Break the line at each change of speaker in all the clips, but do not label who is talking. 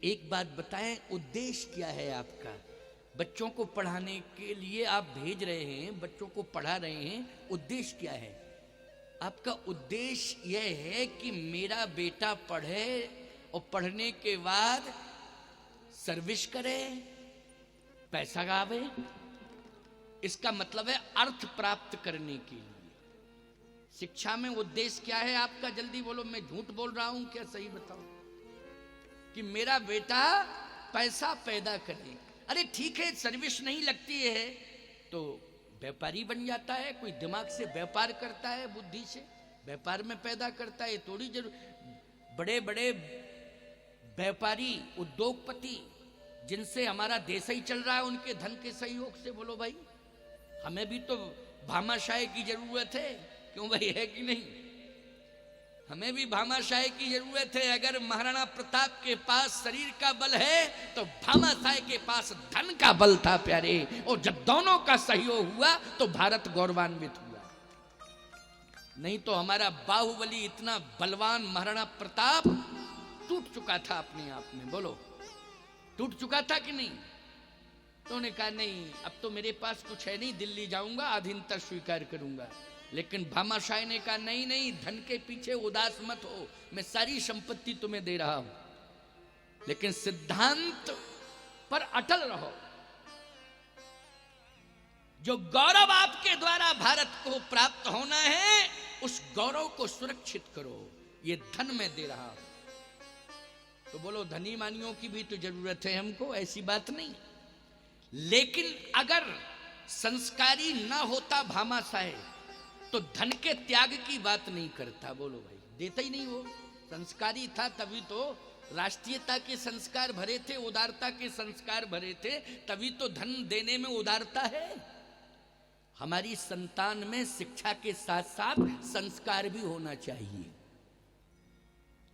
एक बात बताएं, उद्देश्य क्या है आपका? बच्चों को पढ़ाने के लिए आप भेज रहे हैं, बच्चों को पढ़ा रहे हैं, उद्देश्य क्या है आपका? उद्देश्य यह है कि मेरा बेटा पढ़े और पढ़ने के बाद सर्विस करे, पैसा गावे। इसका मतलब है अर्थ प्राप्त करने के लिए। शिक्षा में उद्देश्य क्या है आपका? जल्दी बोलो, मैं झूठ बोल रहा हूं क्या सही बताओ? कि मेरा बेटा पैसा पैदा करे। अरे ठीक है, सर्विस नहीं लगती है तो व्यापारी बन जाता है, कोई दिमाग से व्यापार करता है, बुद्धि से व्यापार में पैदा करता है। थोड़ी जरूर बड़े बड़े व्यापारी उद्योगपति जिनसे हमारा देश ही चल रहा है, उनके धन के सहयोग से, बोलो भाई हमें भी तो भामाशाह की जरूरत है, क्यों भाई, है कि नहीं? हमें भी भामाशाह की जरूरत है। अगर महाराणा प्रताप के पास शरीर का बल है तो भामाशाह के पास धन का बल था प्यारे, और जब दोनों का सहयोग हुआ तो भारत गौरवान्वित हुआ। नहीं तो हमारा बाहुबली इतना बलवान महाराणा प्रताप टूट चुका था अपने आप में, बोलो टूट चुका था कि नहीं? तो उन्होंने कहा नहीं, अब तो मेरे पास कुछ है नहीं, दिल्ली जाऊंगा, अधीनता स्वीकार करूंगा। लेकिन भामाशाह ने कहा नहीं नहीं, धन के पीछे उदास मत हो, मैं सारी संपत्ति तुम्हें दे रहा हूं, लेकिन सिद्धांत पर अटल रहो। जो गौरव आपके द्वारा भारत को प्राप्त होना है, उस गौरव को सुरक्षित करो, ये धन मैं दे रहा हूं। तो बोलो धनी मानियों की भी तो जरूरत है हमको, ऐसी बात नहीं। लेकिन अगर संस्कारी ना होता भामाशाह तो धन के त्याग की बात नहीं करता, बोलो भाई, देता ही नहीं। वो संस्कारी था तभी तो राष्ट्रीयता के संस्कार भरे थे, उदारता के संस्कार भरे थे, तभी तो धन देने में उदारता है। हमारी संतान में शिक्षा के साथ साथ संस्कार भी होना चाहिए।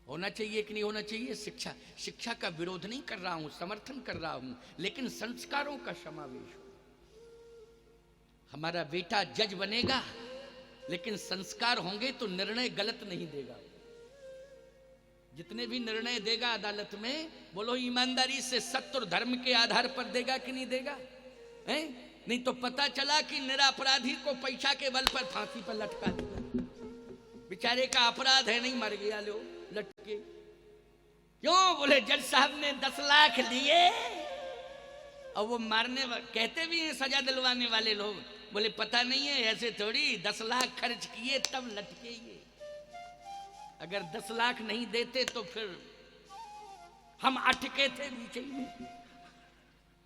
होना चाहिए कि नहीं होना चाहिए? शिक्षा का विरोध नहीं कर रहा हूं, समर्थन कर रहा हूं, लेकिन संस्कारों का समावेश हो। हमारा बेटा जज बनेगा, लेकिन संस्कार होंगे तो निर्णय गलत नहीं देगा। जितने भी निर्णय देगा अदालत में, बोलो ईमानदारी से, सत्य और धर्म के आधार पर देगा कि नहीं देगा? हैं? नहीं तो पता चला कि निरपराधी को पैसा के बल पर फांसी पर लटका दिया, बेचारे का अपराध है नहीं, मर गया, लो लटके। क्यों? बोले जज साहब ने 10 लाख लिए, और वो मारने कहते भी हैं सजा दिलवाने वाले लोग, बोले पता नहीं है, ऐसे थोड़ी 10 लाख खर्च किए तब लटके ये। अगर 10 लाख नहीं देते तो फिर हम अटके थे बीच में,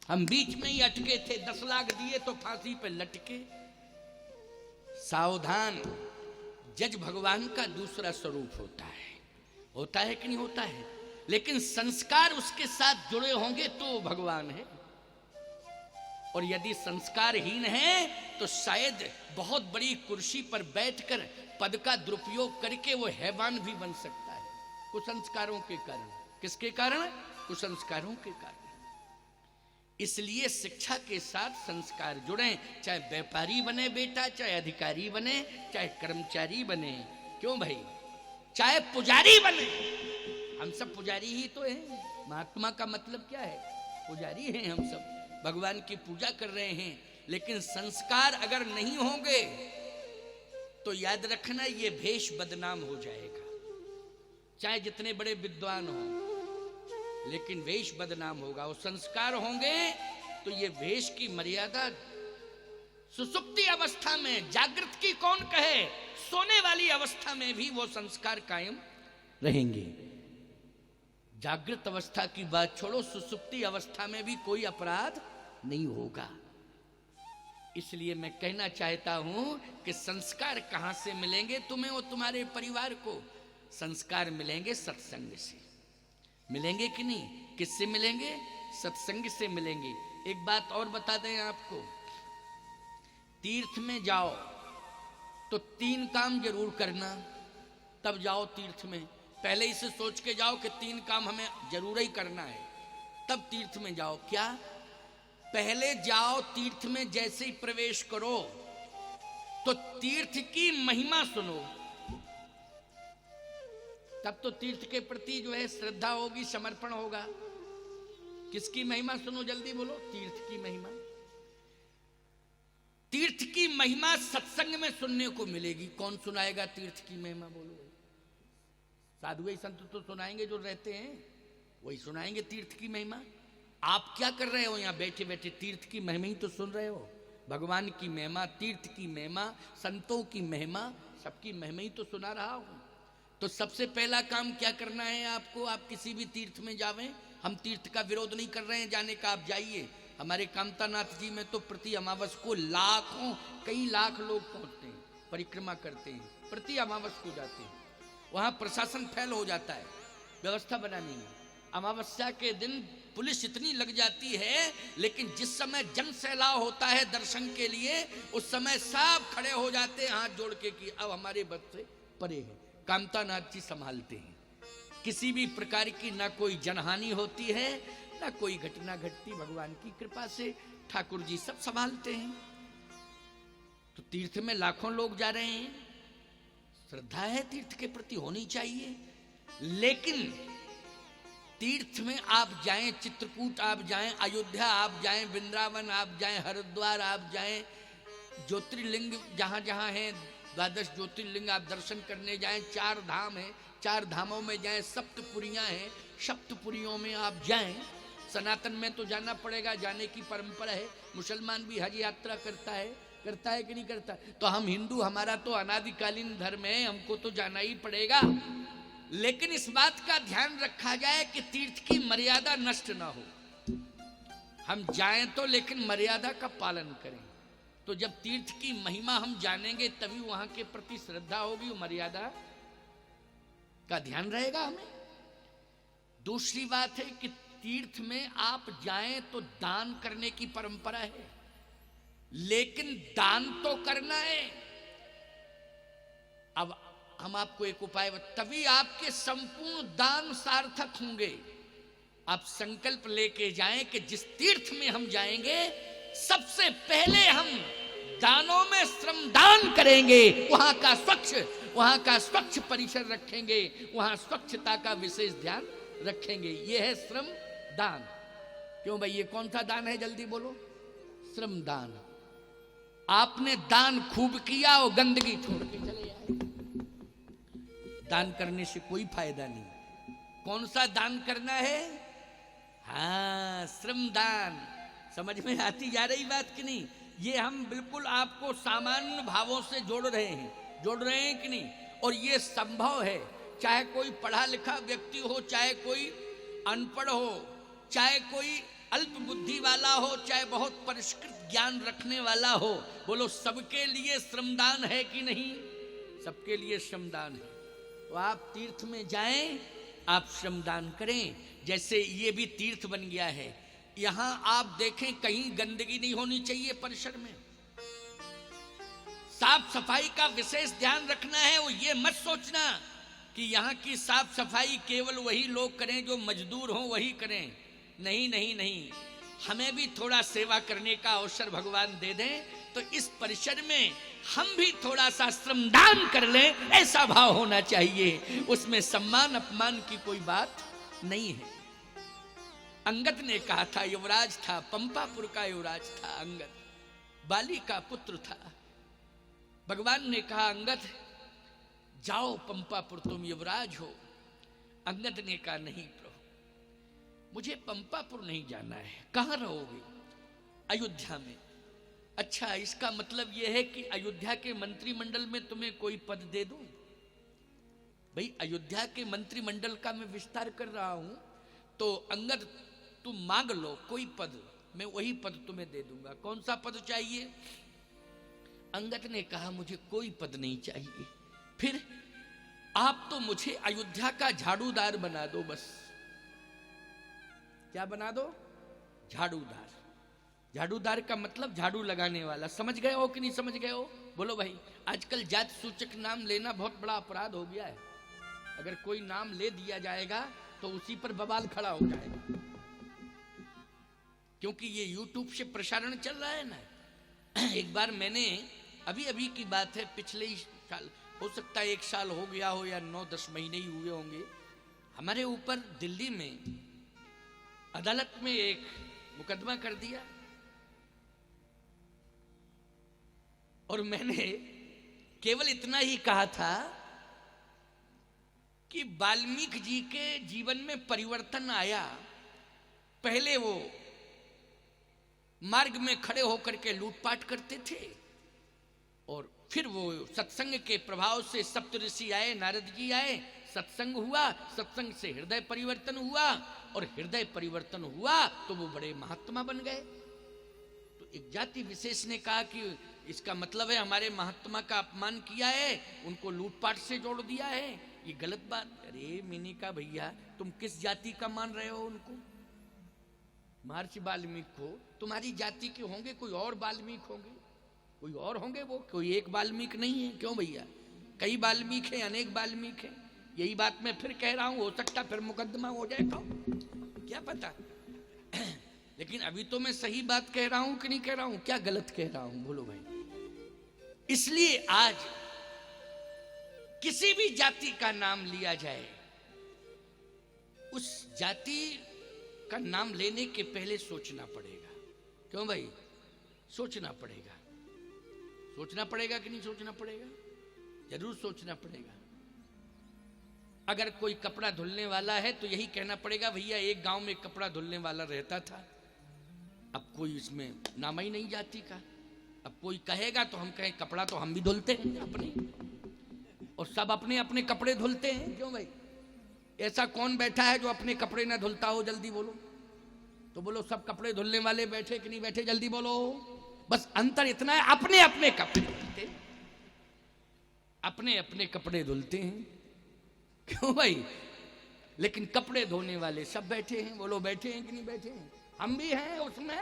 हम बीच में ही अटके थे। 10 लाख दिए तो फांसी पे लटके। सावधान, जज भगवान का दूसरा स्वरूप होता है कि नहीं होता है? लेकिन संस्कार उसके साथ जुड़े होंगे तो भगवान है, और यदि संस्कारहीन है तो शायद बहुत बड़ी कुर्सी पर बैठकर पद का दुरुपयोग करके वो हैवान भी बन सकता है, कुसंस्कारों के कारण। किसके कारण? कुसंस्कारों के कारण। इसलिए शिक्षा के साथ संस्कार जुड़े, चाहे व्यापारी बने बेटा, चाहे अधिकारी बने, चाहे कर्मचारी बने, क्यों भाई, चाहे पुजारी बने। हम सब पुजारी ही तो हैं। महात्मा का मतलब क्या है? पुजारी हैं हम सब, भगवान की पूजा कर रहे हैं। लेकिन संस्कार अगर नहीं होंगे तो याद रखना, ये भेष बदनाम हो जाएगा। चाहे जितने बड़े विद्वान हो, लेकिन वेश बदनाम होगा। और संस्कार होंगे तो ये वेश की मर्यादा सुसुप्ति अवस्था में, जागृत की कौन कहे, सोने वाली अवस्था में भी वो संस्कार कायम रहेंगे। जागृत अवस्था की बात छोड़ो, सुसुप्ति अवस्था में भी कोई अपराध नहीं होगा। इसलिए मैं कहना चाहता हूं कि संस्कार कहां से मिलेंगे तुम्हें और तुम्हारे परिवार को? संस्कार मिलेंगे सत्संग से। मिलेंगे कि नहीं? किससे मिलेंगे? सत्संग से मिलेंगे। एक बात और बता दें आपको, तीर्थ में जाओ तो 3 काम जरूर करना, तब जाओ तीर्थ में। पहले ही से सोच के जाओ कि 3 काम हमें जरूर ही करना है, तब तीर्थ में जाओ। क्या? पहले जाओ तीर्थ में, जैसे ही प्रवेश करो तो तीर्थ की महिमा सुनो, तब तो तीर्थ के प्रति जो है श्रद्धा होगी, समर्पण होगा। किसकी महिमा सुनो, जल्दी बोलो। तीर्थ की महिमा। तीर्थ की महिमा सत्संग में सुनने को मिलेगी। कौन सुनाएगा तीर्थ की महिमा, बोलो। साधु ही संत तो सुनाएंगे, जो रहते हैं वही सुनाएंगे तीर्थ की महिमा। आप क्या कर रहे हो यहाँ बैठे बैठे? तीर्थ की महिमा ही तो सुन रहे हो। भगवान की महिमा, तीर्थ की महिमा, संतों की महिमा, सबकी महिमा ही तो सुना रहा हूं। तो सबसे पहला काम क्या करना है आपको? आप किसी भी तीर्थ में जावें, हम तीर्थ का विरोध नहीं कर रहे हैं जाने का, आप जाइए। हमारे कामतानाथ जी में तो प्रति अमावस को लाखों, कई लाख लोग पहुंचते हैं, परिक्रमा करते हैं, प्रति अमावस को जाते हैं। वहां प्रशासन फैल हो जाता है व्यवस्था बनाने में। अमावस्या के दिन पुलिस इतनी लग जाती है, लेकिन जिस समय जन सैलाव होता है दर्शन के लिए, उस समय सब खड़े हो जाते हैं हाथ जोड़ के कि अब हमारे बस से परे है। कामतानाथ जी संभालते हैं। किसी भी प्रकार की ना कोई जनहानि होती है, ना कोई घटना घटती, भगवान की कृपा से ठाकुर जी सब संभालते हैं। तो तीर्थ में लाखों लोग जा रहे हैं, श्रद्धा है तीर्थ के प्रति, होनी चाहिए। लेकिन तीर्थ में आप जाएं, चित्रकूट आप जाएं, अयोध्या आप जाएं, वृंदावन आप जाएं, हरिद्वार आप जाएं, ज्योतिर्लिंग जहां जहां हैं, 12 ज्योतिर्लिंग आप दर्शन करने जाएं, 4 धाम हैं, 4 धामों में जाएं, सप्तपुरियां हैं, सप्तपुरियों में आप जाएं। सनातन में तो जाना पड़ेगा, जाने की परंपरा है। मुसलमान भी हज यात्रा करता है कि नहीं करता? तो हम हिंदू, हमारा तो अनादिकालीन धर्म है, हमको तो जाना ही पड़ेगा। लेकिन इस बात का ध्यान रखा जाए कि तीर्थ की मर्यादा नष्ट ना हो। हम जाएं तो लेकिन मर्यादा का पालन करें। तो जब तीर्थ की महिमा हम जानेंगे तभी वहां के प्रति श्रद्धा होगी, मर्यादा का ध्यान रहेगा हमें। दूसरी बात है कि तीर्थ में आप जाएं तो दान करने की परंपरा है, लेकिन दान तो करना है। अब हम आपको एक उपाय, तभी आपके संपूर्ण दान सार्थक होंगे। आप संकल्प लेके जाएं कि जिस तीर्थ में हम जाएंगे सबसे पहले हम दानों में श्रमदान करेंगे, वहां का स्वच्छ परिसर रखेंगे, वहां स्वच्छता का विशेष ध्यान रखेंगे। यह है श्रम दान। क्यों भाई, ये कौन सा दान है, जल्दी बोलो? श्रम दान। आपने दान खूब किया और गंदगी छोड़ के चले आए, दान करने से कोई फायदा नहीं। कौन सा दान करना है? हाँ, श्रम दान। समझ में आती जा रही बात कि नहीं? ये हम बिल्कुल आपको सामान्य भावों से जोड़ रहे हैं कि नहीं? और ये संभव है, चाहे कोई पढ़ा लिखा व्यक्ति हो, चाहे कोई अनपढ़ हो, चाहे कोई अल्प बुद्धि वाला हो, चाहे बहुत परिष्कृत ज्ञान रखने वाला हो। बोलो, सबके लिए श्रमदान है कि नहीं? सबके लिए श्रमदान है। तो आप तीर्थ में जाएं, आप श्रमदान करें। जैसे ये भी तीर्थ बन गया है, यहां आप देखें कहीं गंदगी नहीं होनी चाहिए परिसर में। साफ सफाई का विशेष ध्यान रखना है। वो ये मत सोचना कि यहाँ की साफ सफाई केवल वही लोग करें जो मजदूर हों, वही करें। नहीं नहीं नहीं, हमें भी थोड़ा सेवा करने का अवसर भगवान दे दें, तो इस परिसर में हम भी थोड़ा सा श्रमदान कर लें, ऐसा भाव होना चाहिए। उसमें सम्मान अपमान की कोई बात नहीं है। अंगद ने कहा था, युवराज था, पंपापुर का युवराज था अंगद, बाली का पुत्र था। भगवान ने कहा, अंगद जाओ पंपापुर, तुम युवराज हो। अंगद ने कहा, नहीं प्रभु, मुझे पंपापुर नहीं जाना है। कहाँ रहोगे? अयोध्या में। अच्छा, इसका मतलब यह है कि अयोध्या के मंत्रिमंडल में तुम्हें कोई पद दे दूं? भाई, अयोध्या के मंत्रिमंडल का मैं विस्तार कर रहा हूं, तो अंगद तुम मांग लो कोई पद, मैं वही पद तुम्हें दे दूंगा। कौन सा पद चाहिए? अंगद ने कहा, मुझे कोई पद नहीं चाहिए। फिर आप तो मुझे अयोध्या का झाड़ूदार बना दो बस। क्या बना दो? झाड़ूदार। झाड़ूदार का मतलब झाड़ू लगाने वाला। समझ गए हो कि नहीं समझ गए हो? बोलो भाई। आजकल जाति सूचक नाम लेना बहुत बड़ा अपराध हो गया है। अगर कोई नाम ले दिया जाएगा तो उसी पर बवाल खड़ा हो जाएगा, क्योंकि ये YouTube से प्रसारण चल रहा है ना। एक बार मैंने, अभी की बात है, पिछले ही साल, हो सकता है 1 साल हो गया हो या 9-10 महीने ही हुए होंगे, हमारे ऊपर दिल्ली में अदालत में एक मुकदमा कर दिया और मैंने केवल इतना ही कहा था कि वाल्मीकि जी के जीवन में परिवर्तन आया। पहले वो मार्ग में खड़े होकर के लूटपाट करते थे और फिर वो सत्संग के प्रभाव से सप्तऋषि आए, नारद जी आए, सत्संग हुआ, सत्संग से हृदय परिवर्तन हुआ और हृदय परिवर्तन हुआ तो वो बड़े महात्मा बन गए। तो एक जाति विशेष ने कहा कि इसका मतलब है हमारे महात्मा का अपमान किया है, उनको लूटपाट से जोड़ दिया है, ये गलत बात। अरे मैंने कहा भैया तुम किस जाति का मान रहे हो उनको? महर्षि वाल्मीकि को तुम्हारी जाति के होंगे, कोई और वाल्मीकि होंगे, कोई और होंगे, वो कोई एक वाल्मीकि नहीं है। क्यों भैया, कई वाल्मीकि हैं, अनेक वाल्मीकि हैं। यही बात मैं फिर कह रहा हूं, हो सकता फिर मुकदमा हो जाएगा, क्या पता। लेकिन अभी तो मैं सही बात कह रहा हूं कि नहीं कह रहा हूं, क्या गलत कह रहा हूं बोलो भाई। इसलिए आज किसी भी जाति का नाम लिया जाए, उस जाति का नाम लेने के पहले सोचना पड़ेगा। क्यों भाई, सोचना पड़ेगा। सोचना पड़ेगा कि नहीं सोचना पड़ेगा? जरूर सोचना पड़ेगा। अगर कोई कपड़ा धुलने वाला है तो यही कहना पड़ेगा भैया एक गांव में कपड़ा धुलने वाला रहता था, अब कोई इसमें नाम ही नहीं जाति का। अब कोई कहेगा तो हम कहें कपड़ा तो हम भी धुलते हैं अपने, और सब अपने अपने कपड़े धुलते हैं। क्यों भाई, ऐसा कौन बैठा है जो अपने कपड़े ना धुलता हो? जल्दी बोलो। तो बोलो सब कपड़े धुलने वाले बैठे कि नहीं बैठे? जल्दी बोलो। बस अंतर इतना है, अपने अपने कपड़े धुलते, अपने अपने कपड़े धुलते हैं। क्यों भाई, लेकिन कपड़े धोने वाले सब बैठे हैं। बोलो बैठे हैं कि नहीं बैठे हैं? हम भी हैं उसमें।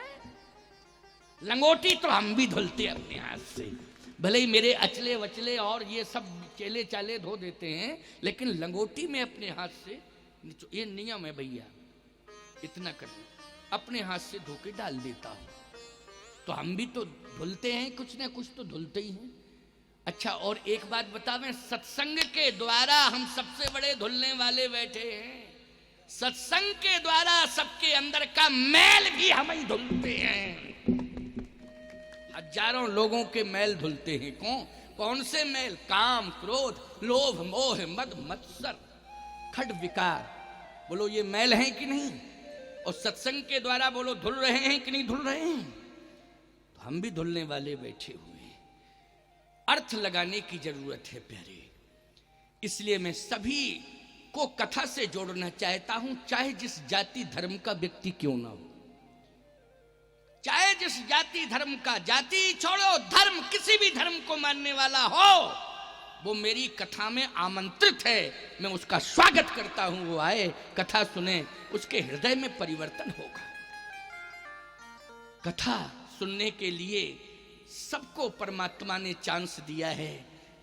लंगोटी तो हम भी धुलते हैं अपने हाथ से, भले ही मेरे अचले वचले और ये सब चेले चाले धो देते हैं, लेकिन लंगोटी में अपने हाथ से, ये नियम है भैया, इतना कर अपने हाथ से धो के डाल देता हूं। तो हम भी तो धुलते हैं, कुछ ना कुछ तो धुलते ही हैं। अच्छा, और एक बात बतावें, सत्संग के द्वारा हम सबसे बड़े धुलने वाले बैठे हैं। सत्संग के द्वारा सबके अंदर का मैल भी हम ही धुलते हैं। हजारों लोगों के मैल धुलते हैं। कौन से मैल? काम, क्रोध, लोभ, मोह, मद, मत्सर, खड विकार। बोलो ये मैल हैं कि नहीं? और सत्संग के द्वारा बोलो धुल रहे हैं कि नहीं धुल रहे हैं? तो हम भी धुलने वाले बैठे हुए हैं। अर्थ लगाने की जरूरत है प्यारे। इसलिए मैं सभी को कथा से जोड़ना चाहता हूं, चाहे जिस जाति धर्म का व्यक्ति क्यों ना हो, चाहे जिस जाति धर्म का, जाति छोड़ो धर्म, किसी भी धर्म को मानने वाला हो, वो मेरी कथा में आमंत्रित है। मैं उसका स्वागत करता हूं, वो आए, कथा सुने, उसके हृदय में परिवर्तन होगा। कथा सुनने के लिए सबको परमात्मा ने चांस दिया है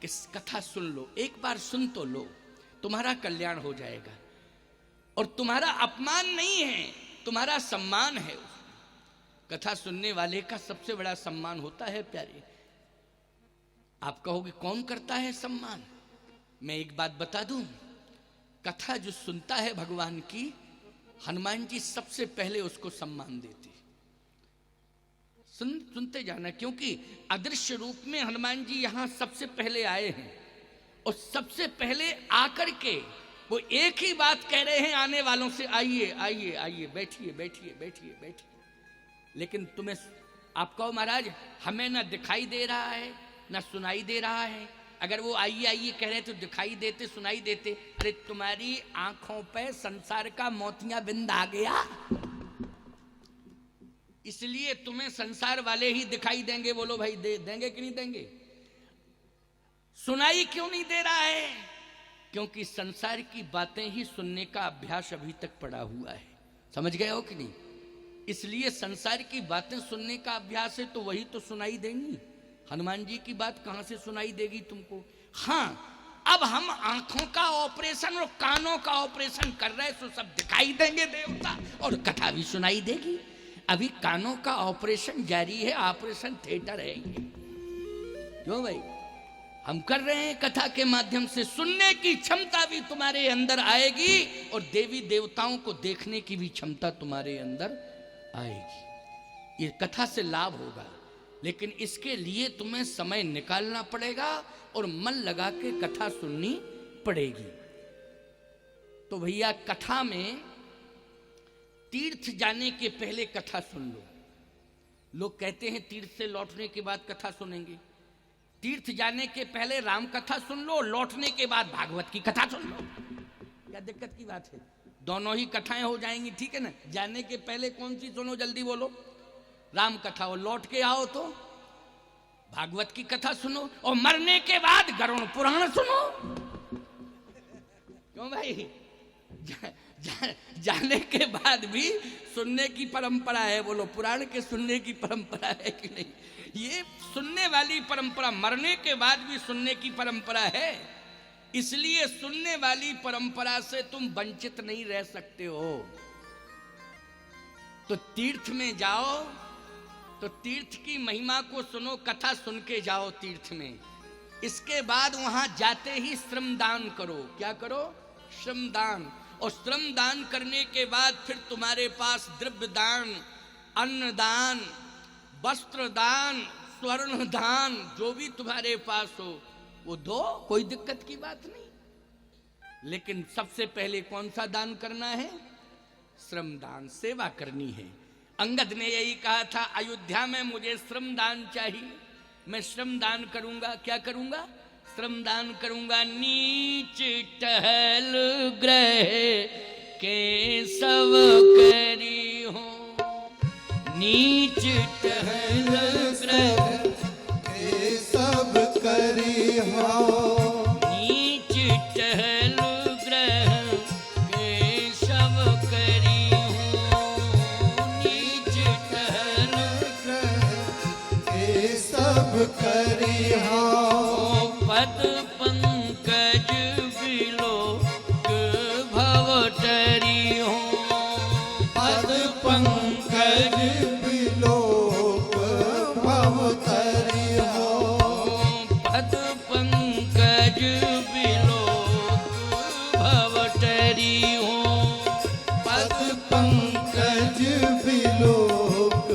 कि कथा सुन लो, एक बार सुन तो लो, तुम्हारा कल्याण हो जाएगा। और तुम्हारा अपमान नहीं है, तुम्हारा सम्मान है। कथा सुनने वाले का सबसे बड़ा सम्मान होता है प्यारे। आप कहोगे कौन करता है सम्मान? मैं एक बात बता दूं, कथा जो सुनता है भगवान की, हनुमान जी सबसे पहले उसको सम्मान देते। सुनते जाना, क्योंकि अदृश्य रूप में हनुमान जी यहां सबसे पहले आए हैं और सबसे पहले आकर के वो एक ही बात कह रहे हैं आने वालों से, आइए आइए आइए, बैठिए बैठिए बैठिए बैठिए। लेकिन तुम्हें, आप कहो महाराज हमें ना दिखाई दे रहा है ना सुनाई दे रहा है। अगर वो आइए आइए कह रहे तो दिखाई देते, सुनाई देते। अरे तुम्हारी आंखों पे संसार का मोतिया बिंद आ गया, इसलिए तुम्हें संसार वाले ही दिखाई देंगे। बोलो भाई देंगे कि नहीं देंगे? सुनाई क्यों नहीं दे रहा है? क्योंकि संसार की बातें ही सुनने का अभ्यास अभी तक पड़ा हुआ है। समझ गए हो कि नहीं? इसलिए संसार की बातें सुनने का अभ्यास है, तो वही तो सुनाई देंगी। हनुमान जी की बात कहां से सुनाई देगी तुमको? हाँ, अब हम आंखों का ऑपरेशन और कानों का ऑपरेशन कर रहे हैं, तो सब दिखाई देंगे देवता और कथा भी सुनाई देगी। अभी कानों का ऑपरेशन जारी है, ऑपरेशन थिएटर है ये। क्यों भाई? हम कर रहे हैं, कथा के माध्यम से सुनने की क्षमता भी तुम्हारे अंदर आएगी और देवी देवताओं को देखने की भी क्षमता तुम्हारे अंदर आएगी। ये कथा से लाभ होगा, लेकिन इसके लिए तुम्हें समय निकालना पड़ेगा और मन लगा के कथा सुननी पड़ेगी। तो भैया कथा में तीर्थ जाने के पहले कथा सुन लो। लोग कहते हैं तीर्थ से लौटने के बाद कथा सुनेंगे। तीर्थ जाने के पहले राम कथा सुन लो, लौटने के बाद भागवत की कथा सुन लो। क्या दिक्कत की बात है? दोनों ही कथाएं हो जाएंगी, ठीक है ना। जाने के पहले कौन सी सुनो, जल्दी बोलो? राम कथा। और लौट के आओ तो भागवत की कथा सुनो, और मरने के बाद गरुड़ पुराण सुनो। क्यों भाई? जाने के बाद भी सुनने की परंपरा है। बोलो, पुराण के सुनने की परंपरा है कि नहीं? ये सुनने वाली परंपरा, मरने के बाद भी सुनने की परंपरा है। इसलिए सुनने वाली परंपरा से तुम वंचित नहीं रह सकते हो। तो तीर्थ में जाओ तो तीर्थ की महिमा को सुनो, कथा सुन के जाओ तीर्थ में। इसके बाद वहां जाते ही श्रमदान करो। क्या करो? श्रमदान। और श्रमदान करने के बाद फिर तुम्हारे पास द्रव्य दान, अन्न दान, वस्त्र दान, स्वर्ण दान, जो भी तुम्हारे पास हो वो दो, कोई दिक्कत की बात नहीं। लेकिन सबसे पहले कौन सा दान करना है? श्रमदान, सेवा करनी है। अंगद ने यही कहा था, अयोध्या में मुझे श्रमदान चाहिए, मैं श्रमदान करूंगा। क्या करूंगा? श्रमदान करूंगा। नीच टहल ग्रह के सब करी हो, नीच टहल ग्रह
के सब करी हो,
नीच टहल ग्रह के सब करी हो, नीच टहल
ग्रह के सब करी हो।
पद पंकज बिलोक भवटरी हो,
पद पंकज बिलोक भवतरी हो,
पद पंकज बिलोक भवटरी हो,
पद पंकज बिलोक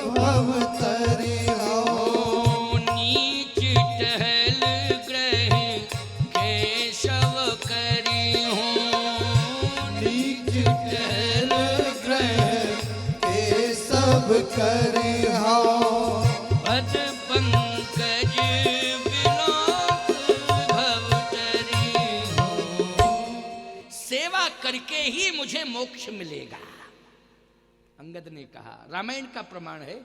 भवतरी हो।
नीच टहल ग्रह के शव करी हो,
नीच टहल ग्रह के सब करी हो,
पद पंकज बिलोक भवटरी हो। सेवा करके ही मुझे मोक्ष मिलेगा, अंगद ने कहा। रामायण का प्रमाण है।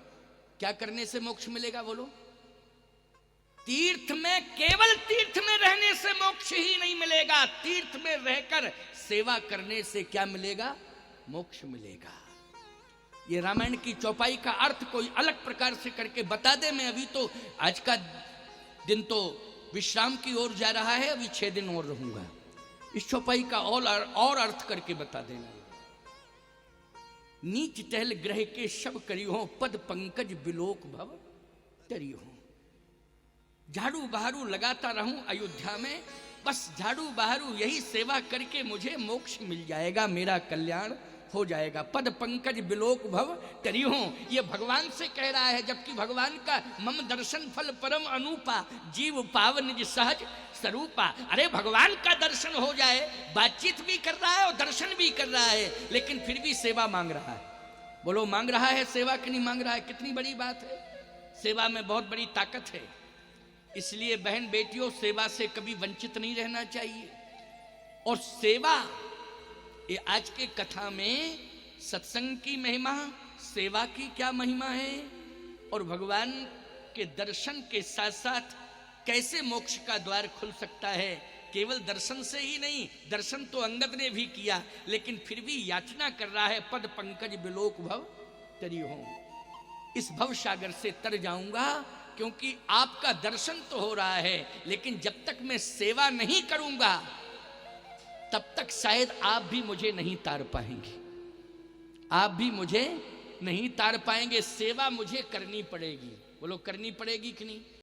क्या करने से मोक्ष मिलेगा? बोलो। तीर्थ में, केवल तीर्थ में रहने से मोक्ष ही नहीं मिलेगा, तीर्थ में रहकर सेवा करने से क्या मिलेगा? मोक्ष मिलेगा। ये रामायण की चौपाई का अर्थ कोई अलग प्रकार से करके बता दे। मैं अभी तो आज का दिन तो विश्राम की ओर जा रहा है, अभी 6 दिन और रहूंगा। इस चौपाई का और अर्थ करके बता देना। नीच टहल ग्रह के शब करी हो, पद पंकज बिलोक भव तरी हो। झाड़ू बहारू लगाता रहूं अयोध्या में, बस झाड़ू बहारू यही सेवा करके मुझे मोक्ष मिल जाएगा, मेरा कल्याण हो जाएगा। पद पंकज बिलोक भव तरी हो, ये भगवान से कह रहा है। जबकि भगवान का मम दर्शन फल परम अनूपा, जीव पाव निज सहज स्वरूपा। अरे भगवान का दर्शन हो जाए, बातचीत भी कर रहा है और दर्शन भी कर रहा है, लेकिन फिर भी सेवा मांग रहा है। बोलो, मांग रहा है सेवा कि नहीं मांग रहा है? कितनी बड़ी बात है। सेवा में बहुत बड़ी ताकत है। इसलिए बहन बेटियों, सेवा से कभी वंचित नहीं रहना चाहिए। और सेवा, ये आज के कथा में सत्संग की महिमा, सेवा की क्या महिमा है, और भगवान के दर्शन के साथ साथ कैसे मोक्ष का द्वार खुल सकता है। केवल दर्शन से ही नहीं, दर्शन तो अंगद ने भी किया, लेकिन फिर भी याचना कर रहा है, पद पंकज बिलोक भव तरी हो। इस भव सागर से तर जाऊंगा, क्योंकि आपका दर्शन तो हो रहा है, लेकिन जब तक मैं सेवा नहीं करूंगा तब तक शायद आप भी मुझे नहीं तार पाएंगे, आप भी मुझे नहीं तार पाएंगे। सेवा मुझे करनी पड़ेगी। बोलो, करनी पड़ेगी कि नहीं?